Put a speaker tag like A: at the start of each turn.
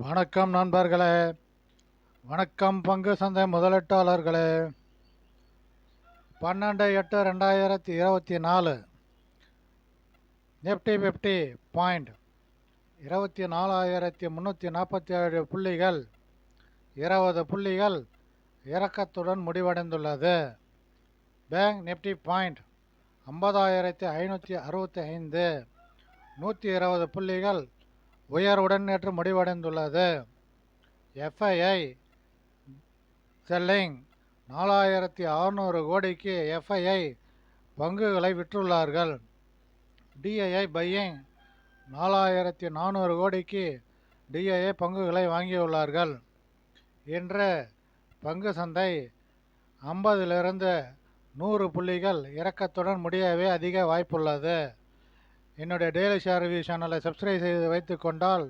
A: வணக்கம் நண்பர்களே. வணக்கம் பங்கு சந்தை முதலீட்டாளர்களே. 12/8/2024 நிஃப்டி 50 பாயிண்ட் 24,347 புள்ளிகள் 20 புள்ளிகள் இறக்கத்துடன் முடிவடைந்துள்ளது. பேங்க் நிஃப்டி பாயிண்ட் 50,565 120 புள்ளிகள் உயர்வுடன் நேற்று முடிவடைந்துள்ளது. எஃப்ஐஐ செல்லிங் 4,600 கோடிக்கு எஃப்ஐஐ பங்குகளை விற்றுள்ளார்கள். டிஐஐ பையிங் 4,400 கோடிக்கு டிஐஐ பங்குகளை வாங்கியுள்ளார்கள். இன்று பங்கு சந்தை 50லிருந்து 100 புள்ளிகள் இறக்கத்துடன் முடியவே அதிக வாய்ப்புள்ளது. என்னுடைய டெய்லி ஷேர் ரிவ்யூ சேனலை சப்ஸ்கிரைப் செய்து வைத்து கொண்டால்